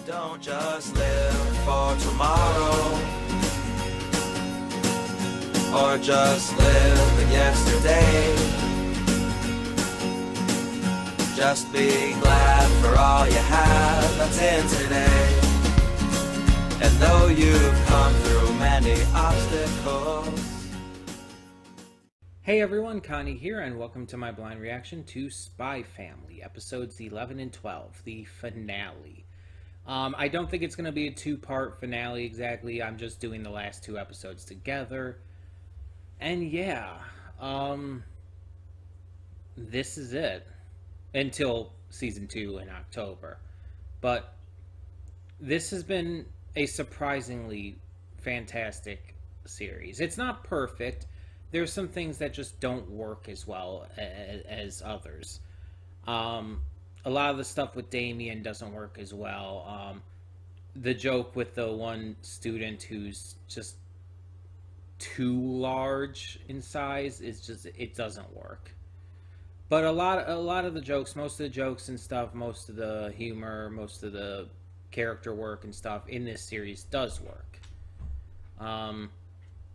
Don't just live for tomorrow, or just live in yesterday. Just be glad for all you have that's in today. And though you've come through many obstacles. Hey everyone, Connie here, and welcome to my blind reaction to Spy Family, episodes 11 and 12, the finale. I don't think it's going to be a two-part finale exactly. I'm just doing the last two episodes together. And yeah, this is it. Until season 2 in October. But this has been a surprisingly fantastic series. It's not perfect. There's some things that just don't work as well as others. A lot of the stuff with Damien doesn't work as well. The joke with the one student who's just too large in size is just, it doesn't work. But a lot of the jokes, most of the jokes and stuff, most of the humor, most of the character work and stuff in this series does work.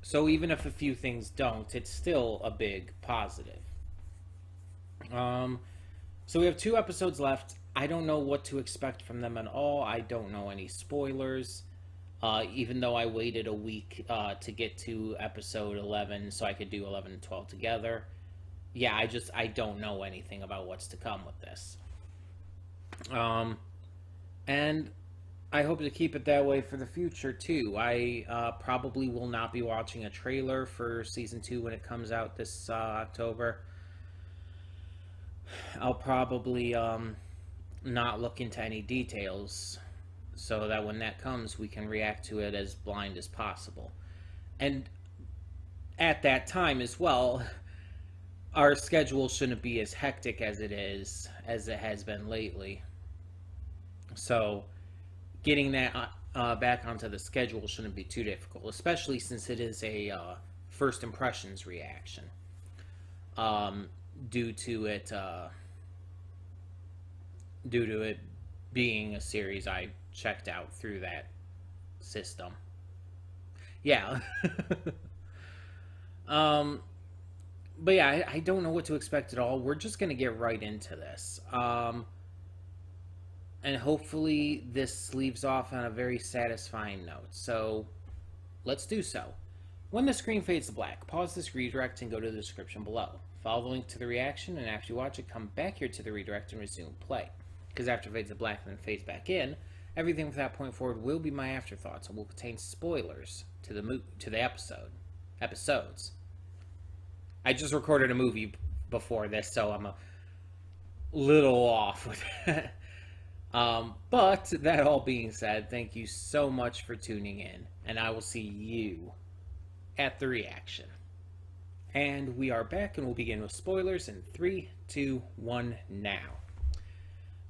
So even if a few things don't, it's still a big positive. So we have 2 episodes left. I don't know what to expect from them at all. I don't know any spoilers. Even though I waited a week to get to episode 11 so I could do 11 and 12 together. Yeah, I don't know anything about what's to come with this. And I hope to keep it that way for the future, too. I probably will not be watching a trailer for Season 2 when it comes out this October. I'll probably not look into any details so that when that comes, we can react to it as blind as possible. And at that time as well, our schedule shouldn't be as hectic as it has been lately. So getting that back onto the schedule shouldn't be too difficult, especially since it is a first impressions reaction. Due to it being a series I checked out through that system. Yeah. But yeah, I don't know what to expect at all. We're just going to get right into this. And hopefully this leaves off on a very satisfying note. So let's do so. When the screen fades to black, pause this redirect and go to the description below. Follow the link to the reaction, and after you watch it, come back here to the redirect and resume play. Because after it fades to black and then fades back in, everything from that point forward will be my afterthoughts and will contain spoilers to the episodes. I just recorded a movie before this, so I'm a little off with that. But that all being said, thank you so much for tuning in, and I will see you at the reaction. And we are back, and we'll begin with spoilers in 3, 2, 1, now.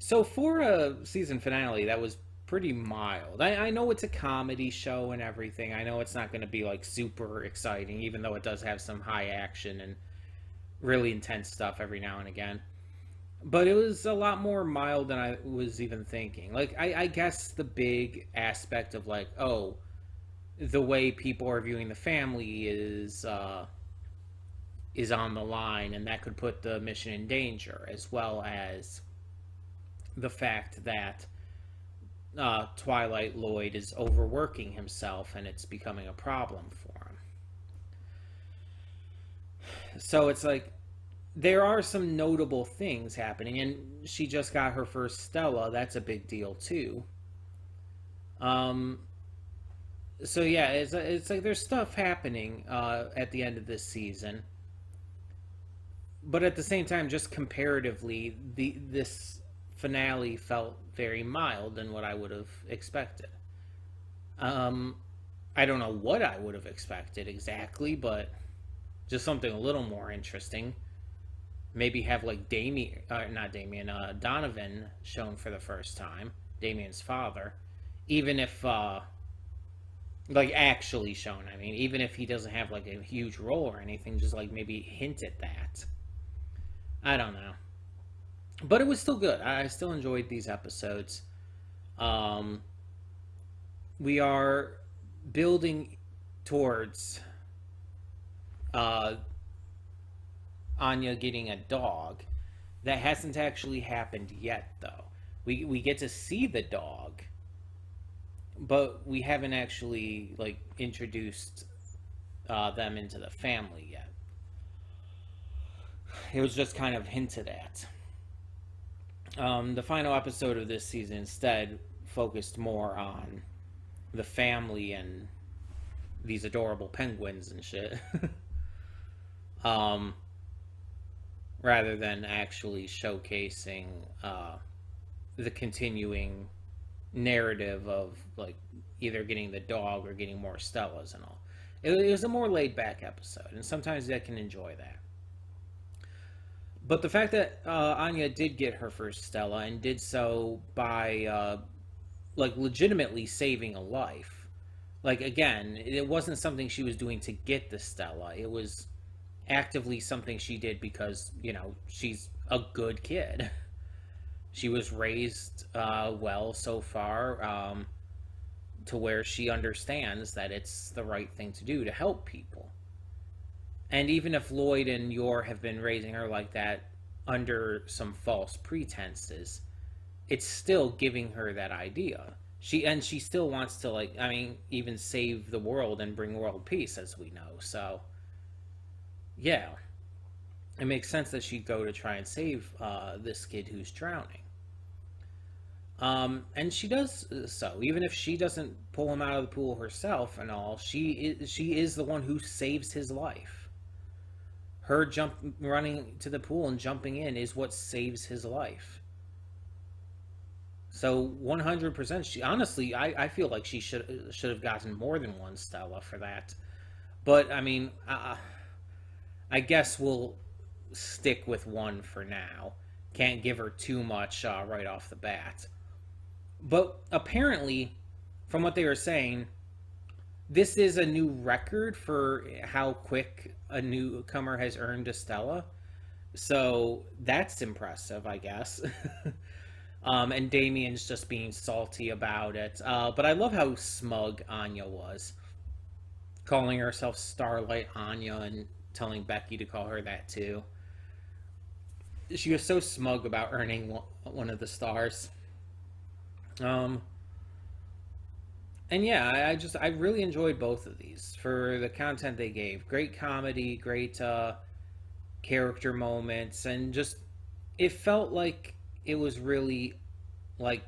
So for a season finale, that was pretty mild. I know it's a comedy show and everything. I know it's not going to be like super exciting, even though it does have some high action and really intense stuff every now and again. But it was a lot more mild than I was even thinking. Like, I guess the big aspect of like, oh, the way people are viewing the family is on the line, and that could put the mission in danger, as well as the fact that Twilight Lloyd is overworking himself and it's becoming a problem for him. So it's like there are some notable things happening, and she just got her first Stella. That's a big deal too. So yeah, it's like there's stuff happening at the end of this season, but at the same time, just comparatively, this finale felt very mild than what I would have expected. I don't know what I would have expected exactly, but just something a little more interesting. Maybe have like Donovan shown for the first time, Damien's father, even if like actually shown. I mean, even if he doesn't have like a huge role or anything, just like maybe hint at that. I don't know. But it was still good. I still enjoyed these episodes. we are building towards Anya getting a dog. That hasn't actually happened yet, though. We get to see the dog, but we haven't actually like introduced them into the family yet. It was just kind of hinted at. The final episode of this season instead focused more on the family and these adorable penguins and shit. Rather than actually showcasing the continuing narrative of like either getting the dog or getting more Stellas and all. It was a more laid back episode, and sometimes I can enjoy that. But the fact that Anya did get her first Stella and did so by like legitimately saving a life. Like again, it wasn't something she was doing to get the Stella. It was actively something she did because, you know, she's a good kid. She was raised well so far to where she understands that it's the right thing to do to help people. And even if Lloyd and Yor have been raising her like that under some false pretenses, it's still giving her that idea. She still wants to, like, I mean, even save the world and bring world peace, as we know. So, yeah, it makes sense that she'd go to try and save this kid who's drowning. And she does so. Even if she doesn't pull him out of the pool herself and all, she is the one who saves his life. Her running to the pool and jumping in is what saves his life. So 100%, she honestly, I feel like she should have gotten more than one Stella for that. But I mean, I guess we'll stick with one for now. Can't give her too much right off the bat. But apparently, from what they were saying, this is a new record for how quick a newcomer has earned a Stella. So that's impressive, I guess. And Damien's just being salty about it. But I love how smug Anya was. Calling herself Starlight Anya and telling Becky to call her that too. She was so smug about earning one of the stars. And yeah, I really enjoyed both of these for the content they gave. Great comedy, great character moments, and just it felt like it was really like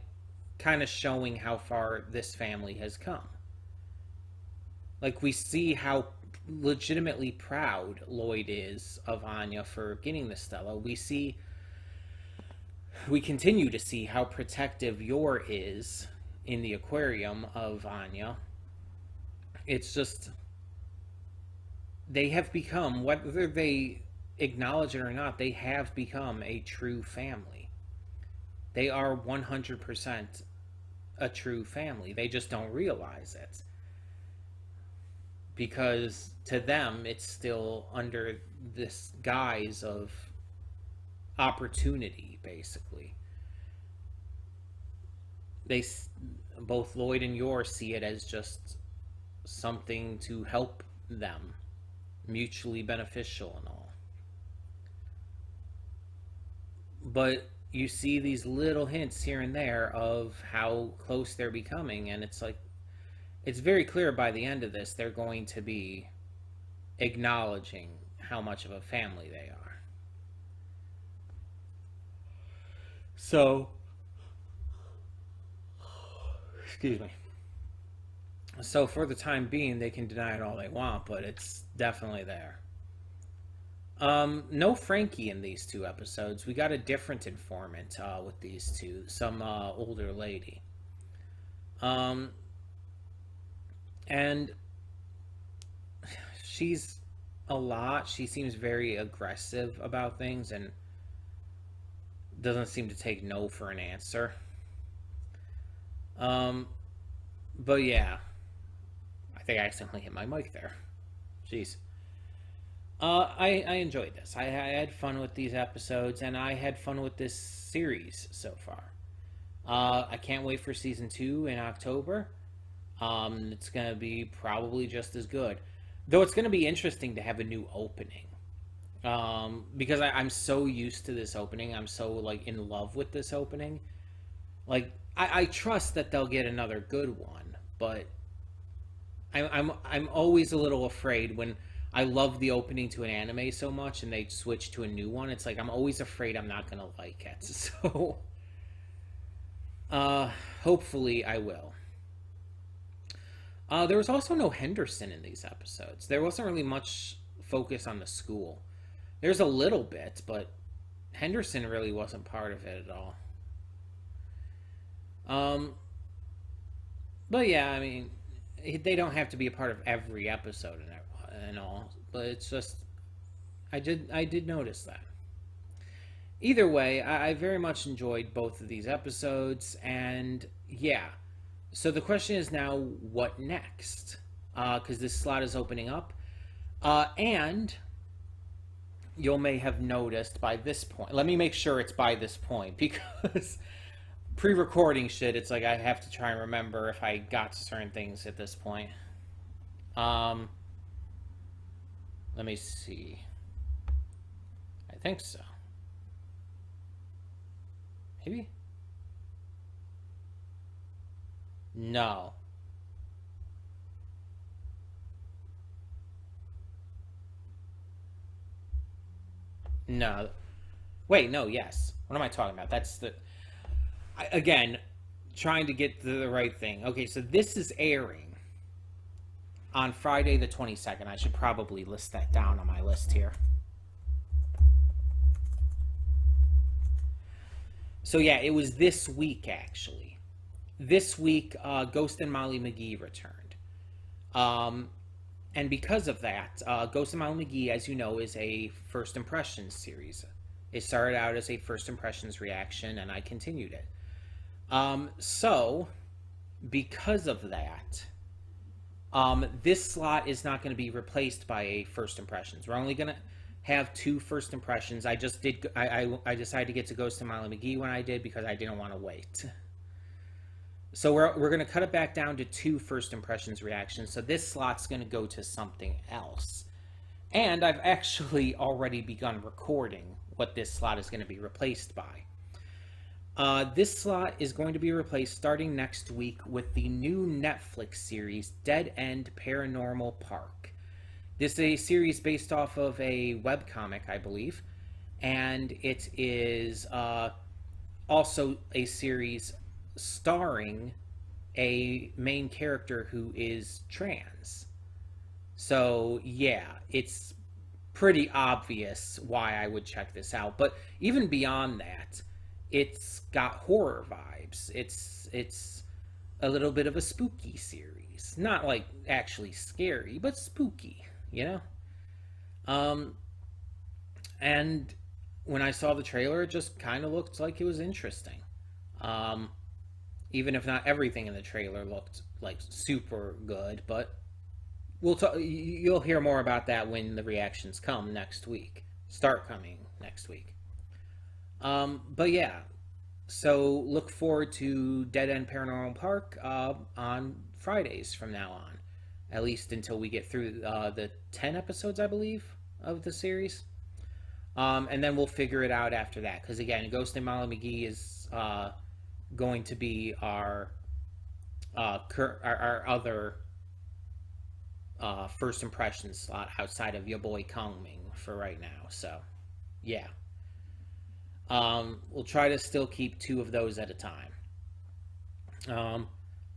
kind of showing how far this family has come. Like we see how legitimately proud Lloyd is of Anya for getting the Stella. We continue to see how protective Yor is in the aquarium of Anya. It's just they have become, whether they acknowledge it or not, they have become a true family. They are 100% a true family. They just don't realize it. Because to them, it's still under this guise of opportunity, basically. Both Lloyd and Yor see it as just something to help them, mutually beneficial and all. But you see these little hints here and there of how close they're becoming, and it's like, it's very clear by the end of this they're going to be acknowledging how much of a family they are. So, excuse me. So for the time being, they can deny it all they want, but it's definitely there. No Frankie in these two episodes. We got a different informant with these two, some older lady. And she's a lot. She seems very aggressive about things and doesn't seem to take no for an answer. But yeah, I think I accidentally hit my mic there. Jeez. I enjoyed this. I had fun with these episodes, and I had fun with this series so far. I can't wait for season 2 in October. It's going to be probably just as good. Though it's going to be interesting to have a new opening. Because I'm so used to this opening. I'm so like in love with this opening. Like I trust that they'll get another good one, but I'm always a little afraid when I love the opening to an anime so much and they switch to a new one. It's like I'm always afraid I'm not gonna like it. So hopefully I will. There was also no Henderson in these episodes. There wasn't really much focus on the school. There's a little bit, but Henderson really wasn't part of it at all. But yeah, I mean, they don't have to be a part of every episode and all, but it's just I did notice that. Either way, I very much enjoyed both of these episodes, and yeah. So the question is now, what next? Because this slot is opening up, and you may have noticed by this point. Let me make sure it's by this point because pre-recording shit. It's like I have to try and remember if I got to certain things at this point. Let me see. I think so. Maybe? No. No. Wait, no, yes. What am I talking about? That's the... again, trying to get the right thing. Okay, so this is airing on Friday the 22nd. I should probably list that down on my list here. So yeah, it was this week, actually. This week, Ghost and Molly McGee returned. And because of that, Ghost and Molly McGee, as you know, is a First Impressions series. It started out as a First Impressions reaction, and I continued it. So, because of that, this slot is not going to be replaced by a First Impressions. We're only going to have 2 First Impressions. I decided to get to Ghost and Molly McGee when I did because I didn't want to wait. So we're going to cut it back down to 2 First Impressions reactions. So this slot's going to go to something else. And I've actually already begun recording what this slot is going to be replaced by. This slot is going to be replaced starting next week with the new Netflix series, Dead End Paranormal Park. This is a series based off of a webcomic, I believe. And it is also a series starring a main character who is trans. So yeah, it's pretty obvious why I would check this out. But even beyond that, it's got horror vibes. It's a little bit of a spooky series. Not like actually scary, but spooky, you know? And when I saw the trailer, it just kind of looked like it was interesting. Even if not everything in the trailer looked like super good, but you'll hear more about that when the reactions come next week. Start coming next week. But yeah, so look forward to Dead End Paranormal Park on Fridays from now on, at least until we get through the 10 episodes, I believe, of the series. And then we'll figure it out after that, because again, Ghost and Molly McGee is going to be our other First Impressions slot outside of your boy Kong Ming for right now. So yeah, we'll try to still keep 2 of those at a time.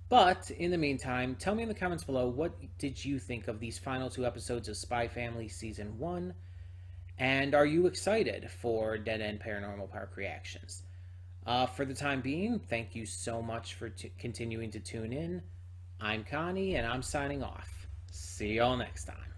But in the meantime, tell me in the comments below, what did you think of these final 2 episodes of Spy Family Season 1? And are you excited for Dead End Paranormal Park reactions? For the time being, thank you so much for continuing to tune in. I'm Connie, and I'm signing off. See y'all next time.